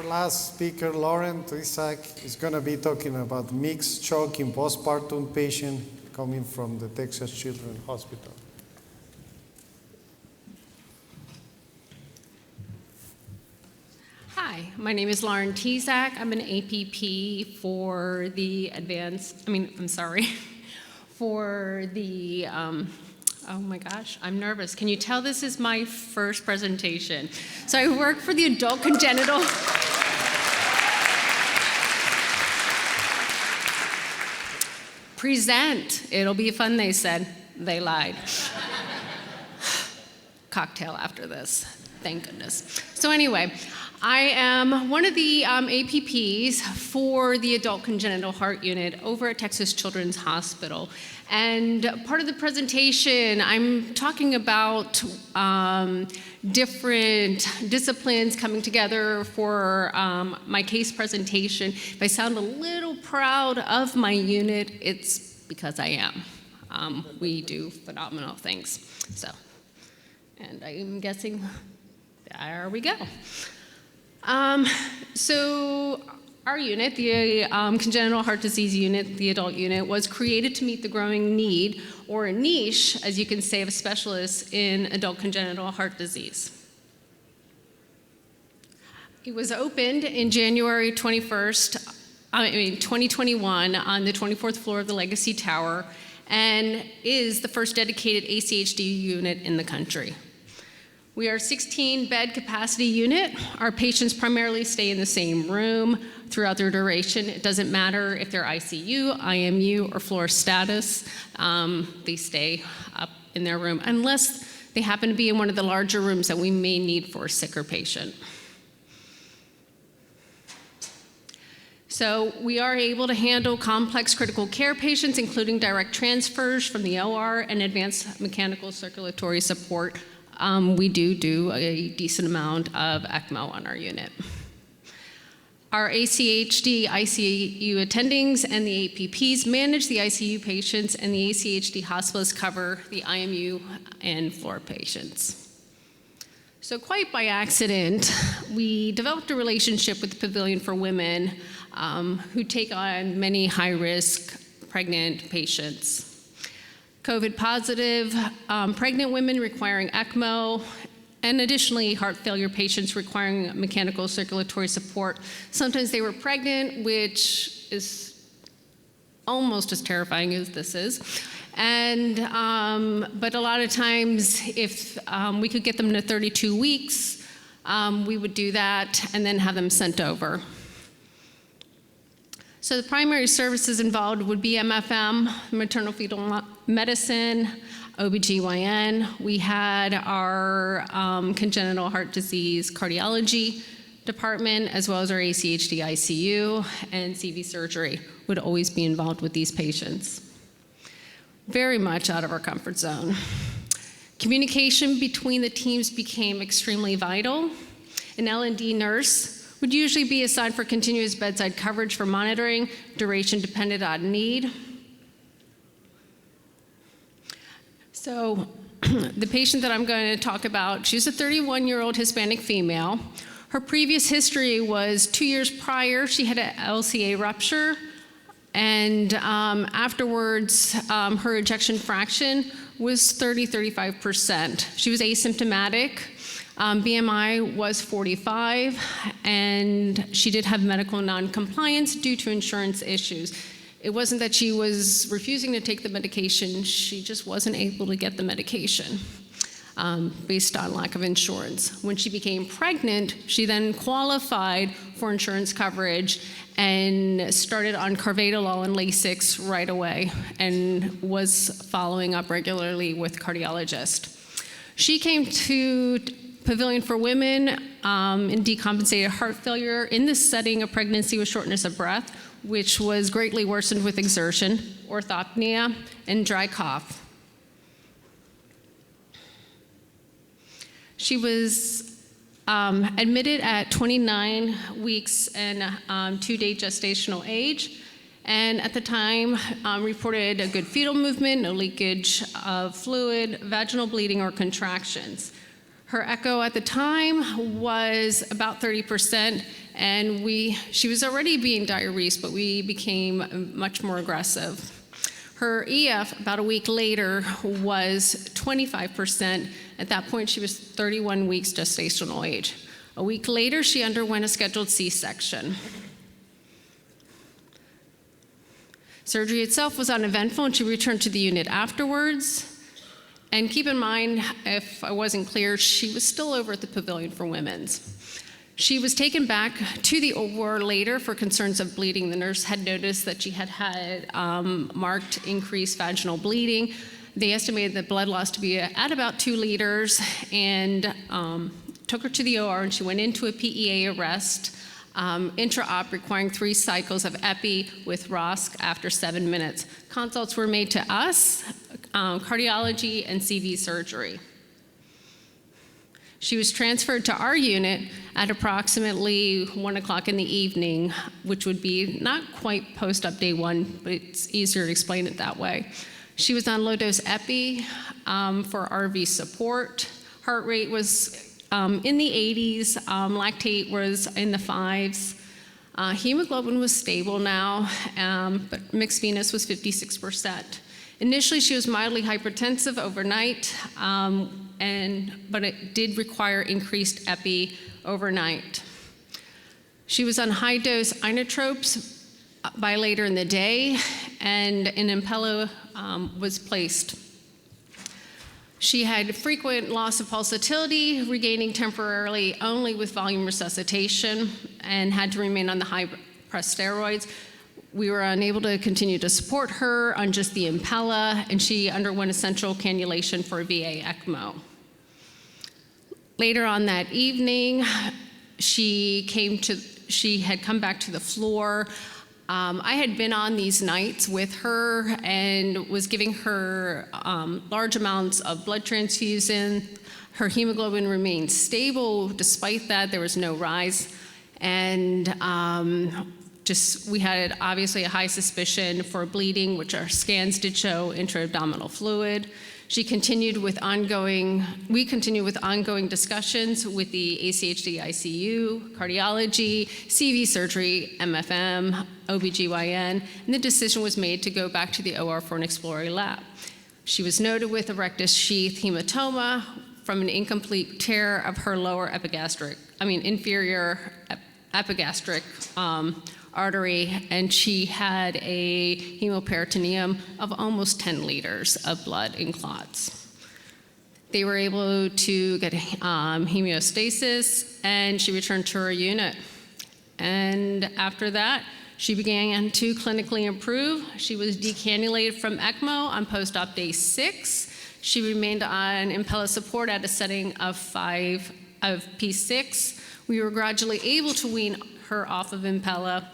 last speaker, Lauren Tezak, is going to be talking about mixed shock in postpartum patient coming from the Texas Children's Hospital. Hi, my name is Lauren Tezak. I'm an APP for the for the, oh my gosh, I'm nervous. Can you tell this is my first presentation? So I work for the adult congenital. Present. It'll be fun, they said. They lied. Cocktail after this. Thank goodness. So anyway, I am one of the APPs for the Adult Congenital Heart Unit over at Texas Children's Hospital. And part of the presentation, I'm talking about different disciplines coming together for my case presentation. If I sound a little proud of my unit, it's because I am. We do phenomenal things. And I'm guessing, there we go. So our unit, the Congenital Heart Disease Unit, the adult unit, was created to meet the growing need, or a niche, as you can say, of specialists in adult congenital heart disease. It was opened in January 2021 on the 24th floor of the Legacy Tower, and is the first dedicated ACHD unit in the country. We are a 16-bed capacity unit. Our patients primarily stay in the same room throughout their duration. It doesn't matter if they're ICU, IMU, or floor status. They stay up in their room, unless they happen to be in one of the larger rooms that we may need for a sicker patient. So we are able to handle complex critical care patients, including direct transfers from the OR and advanced mechanical circulatory support. We do a decent amount of ECMO on our unit. Our ACHD ICU attendings and the APPs manage the ICU patients, and the ACHD hospitalists cover the IMU and floor patients. So quite by accident, we developed a relationship with the Pavilion for Women who take on many high-risk pregnant patients. COVID positive, pregnant women requiring ECMO, and additionally heart failure patients requiring mechanical circulatory support. Sometimes they were pregnant, which is almost as terrifying as this is. And, but a lot of times if we could get them to 32 weeks, we would do that and then have them sent over. So the primary services involved would be MFM, maternal fetal medicine, OBGYN. We had our congenital heart disease cardiology department, as well as our ACHD ICU, and CV surgery would always be involved with these patients. Very much out of our comfort zone. Communication between the teams became extremely vital. An L&D nurse would usually be assigned for continuous bedside coverage for monitoring, duration dependent on need. So the patient that I'm going to talk about, she's a 31-year-old Hispanic female. Her previous history was 2 years prior, she had an LCA rupture, and afterwards, her ejection fraction was 35%. She was asymptomatic. BMI was 45, and she did have medical non-compliance due to insurance issues. It wasn't that she was refusing to take the medication, she just wasn't able to get the medication based on lack of insurance. When she became pregnant, she then qualified for insurance coverage and started on carvedilol and Lasix right away and was following up regularly with cardiologist. She came to Pavilion for Women in decompensated heart failure in the setting of pregnancy with shortness of breath, which was greatly worsened with exertion, orthopnea, and dry cough. She was admitted at 29 weeks and 2-day gestational age, and at the time reported a good fetal movement, no leakage of fluid, vaginal bleeding, or contractions. Her echo at the time was about 30%, and she was already being diuresed, but we became much more aggressive. Her EF, about a week later, was 25%. At that point, she was 31 weeks gestational age. A week later, she underwent a scheduled C-section. Surgery itself was uneventful, and she returned to the unit afterwards. And keep in mind, if I wasn't clear, she was still over at the Pavilion for Women's. She was taken back to the OR later for concerns of bleeding. The nurse had noticed that she had marked increased vaginal bleeding. They estimated the blood loss to be at about 2 liters, and took her to the OR, and she went into a PEA arrest, intra-op requiring 3 cycles of epi with ROSC after 7 minutes. Consults were made to us, cardiology, and CV surgery. She was transferred to our unit at approximately 1 o'clock in the evening, which would be not quite post-op day 1, but it's easier to explain it that way. She was on low-dose epi for RV support. Heart rate was in the 80s, lactate was in the 5s. Hemoglobin was stable now, but mixed venous was 56%. Initially, she was mildly hypertensive overnight, but it did require increased epi overnight. She was on high-dose inotropes by later in the day, and an Impella was placed. She had frequent loss of pulsatility, regaining temporarily only with volume resuscitation, and had to remain on the high-pressed steroids. We were unable to continue to support her on just the Impella, and she underwent essential cannulation for a VA ECMO. Later on that evening, she had come back to the floor. I had been on these nights with her and was giving her large amounts of blood transfusion. Her hemoglobin remained stable. Despite that, there was no rise. And we had obviously a high suspicion for bleeding, which our scans did show intra-abdominal fluid. We continued with ongoing discussions with the ACHD ICU, cardiology, CV surgery, MFM, OBGYN, and the decision was made to go back to the OR for an exploratory lab. She was noted with a rectus sheath hematoma from an incomplete tear of her inferior epigastric artery, and she had a hemoperitoneum of almost 10 liters of blood in clots. They were able to get hemostasis, and she returned to her unit. And after that, she began to clinically improve. She was decannulated from ECMO on post-op day 6. She remained on Impella support at a setting of P6. We were gradually able to wean her off of Impella,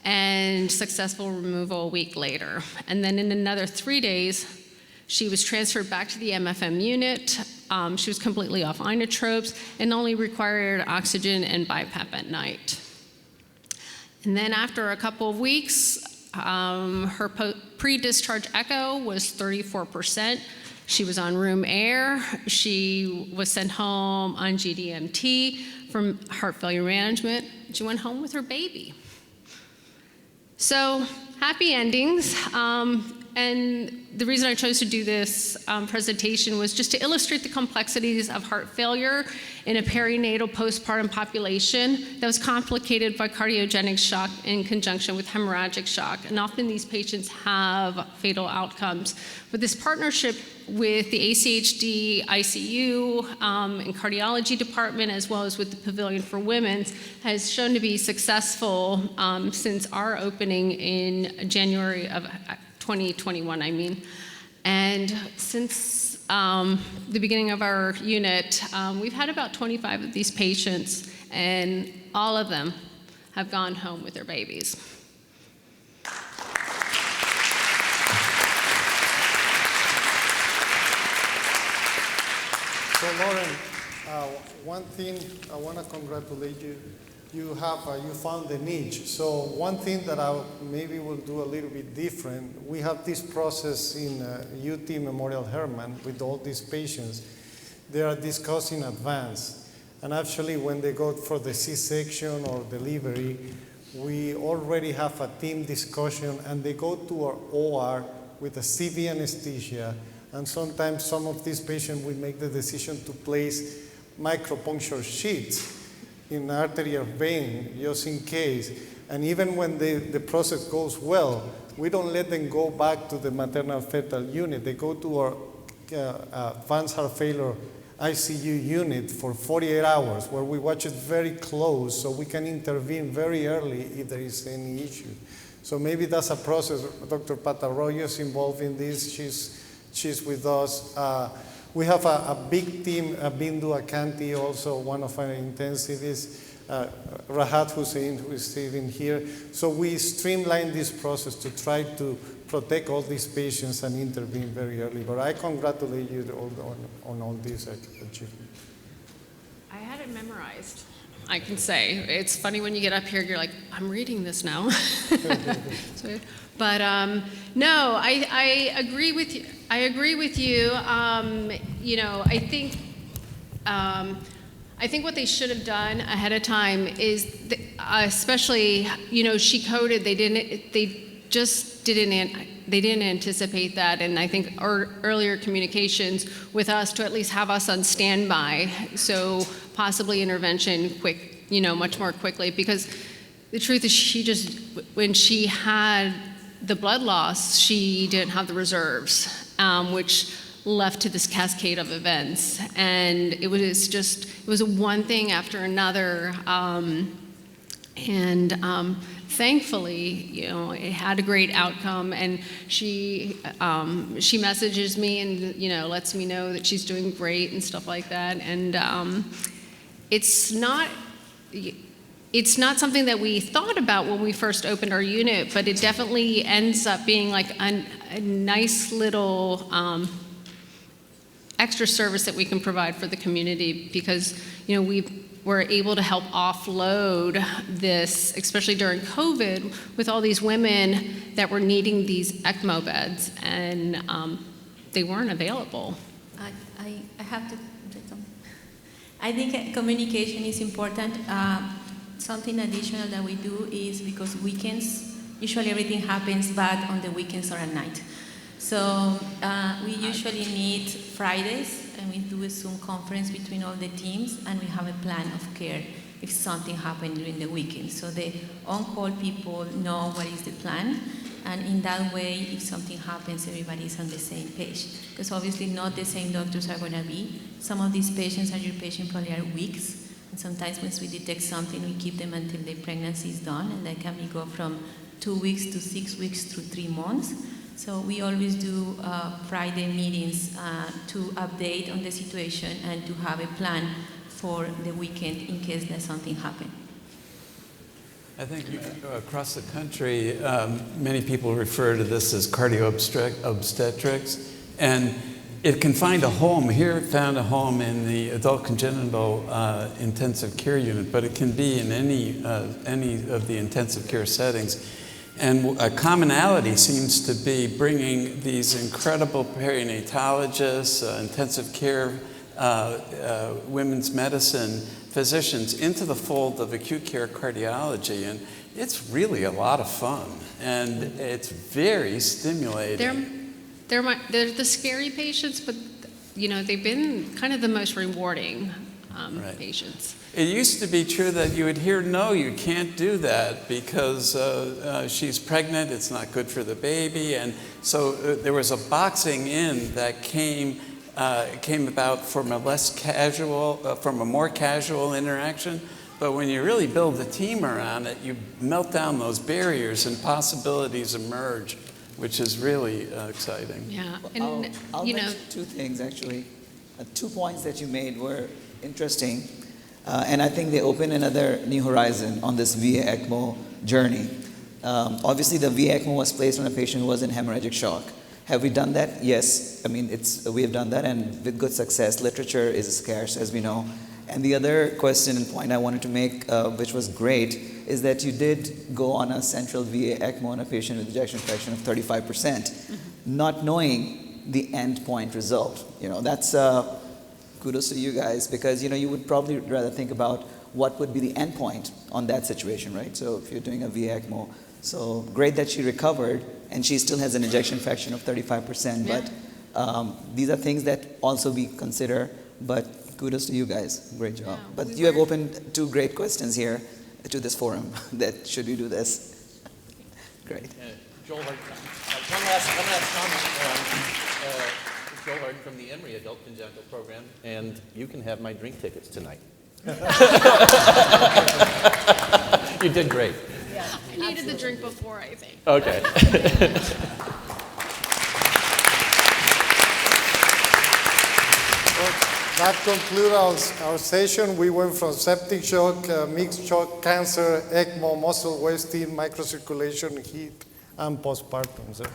and successful removal a week later. And then in another 3 days, she was transferred back to the MFM unit. She was completely off inotropes and only required oxygen and BiPAP at night. And then after a couple of weeks, her pre-discharge echo was 34%. She was on room air. She was sent home on GDMT from heart failure management. She went home with her baby. So happy endings. And the reason I chose to do this presentation was just to illustrate the complexities of heart failure in a perinatal postpartum population that was complicated by cardiogenic shock in conjunction with hemorrhagic shock. And often these patients have fatal outcomes. But this partnership with the ACHD ICU and cardiology department, as well as with the Pavilion for Women's, has shown to be successful since our opening in January of 2021, And since the beginning of our unit, we've had about 25 of these patients, and all of them have gone home with their babies. So Lauren, one thing I want to congratulate you. You found the niche. So one thing that I maybe will do a little bit different, we have this process in UT Memorial Hermann with all these patients. They are discussed in advance. And actually, when they go for the C-section or delivery, we already have a team discussion, and they go to our OR with a CV anesthesia. And sometimes some of these patients, we make the decision to place micropuncture sheets in arterial vein, just in case. And even when the process goes well, we don't let them go back to the maternal fetal unit. They go to our advanced heart failure ICU unit for 48 hours, where we watch it very close so we can intervene very early if there is any issue. So maybe that's a process. Dr. Pat Arroyo is involved in this. She's with us. We have a big team, Bindu Akanti, also one of our intensivists, Rahat Hussein, who is sitting here. So we streamline this process to try to protect all these patients and intervene very early. But I congratulate you on all these achievements. I had it memorized, I can say. It's funny when you get up here, you're like, I'm reading this now. But no, I agree with you. I agree with you. You know, I think what they should have done ahead of time is, especially, you know, she coded. They just didn't anticipate that, and I think earlier communications with us to at least have us on standby, so possibly intervention quick, you know, much more quickly. Because the truth is, when she had the blood loss, she didn't have the reserves, which left to this cascade of events, and it was one thing after another, thankfully, you know, it had a great outcome, and she messages me and, you know, lets me know that she's doing great and stuff like that, and it's not something that we thought about when we first opened our unit, but it definitely ends up being like a nice little extra service that we can provide for the community, because, you know, we're able to help offload this, especially during COVID, with all these women that were needing these ECMO beds, and they weren't available. I have to say something. I think communication is important. Something additional that we do is, because weekends, usually everything happens bad on the weekends or at night. So we usually meet Fridays, and we do a Zoom conference between all the teams, and we have a plan of care if something happened during the weekend. So the on-call people know what is the plan, and in that way, if something happens, everybody is on the same page. Because obviously not the same doctors are going to be. Some of these patients are your patient probably are weeks, and sometimes once we detect something, we keep them until the pregnancy is done, and that can go from 2 weeks to 6 weeks through 3 months. So we always do Friday meetings to update on the situation and to have a plan for the weekend in case there's something happen. I think across the country, many people refer to this as cardio-obstetrics, and it can find a home. Here it found a home in the adult congenital intensive care unit, but it can be in any of the intensive care settings. And a commonality seems to be bringing these incredible perinatologists, intensive care, women's medicine physicians into the fold of acute care cardiology. And it's really a lot of fun, and it's very stimulating. They're the scary patients, but, you know, they've been kind of the most rewarding Right. patients. It used to be true that you would hear, no, you can't do that because she's pregnant, it's not good for the baby. And so there was a boxing in that came about from a more casual interaction. But when you really build a team around it, you melt down those barriers and possibilities emerge, which is really exciting. Yeah, Well, and I'll you know, mention 2 things actually. 2 points that you made were interesting, and I think they open another new horizon on this VA ECMO journey. Obviously, the VA ECMO was placed on a patient who was in hemorrhagic shock. Have we done that? Yes. I mean, we have done that, and with good success. Literature is scarce, as we know. And the other question and point I wanted to make, which was great, is that you did go on a central VA ECMO on a patient with ejection fraction of 35%, not knowing the end point result. You know, that's kudos to you guys, because you would probably rather think about what would be the endpoint on that situation, right? So if you're doing a VA ECMO, so great that she recovered, and she still has an ejection fraction of 35%. Yeah. But these are things that also we consider. But kudos to you guys, great job. Yeah, but we you have were- opened two great questions here to this forum. That should we do this? Great. Joel Harden, one last comment. Joel Harden from the Emory Adult Congenital Program, and you can have my drink tickets tonight. You did great. I needed the drink before, I think. Okay. That concludes our session. We went from septic shock, mixed shock, cancer, ECMO, muscle wasting, microcirculation, heat, and postpartum. So.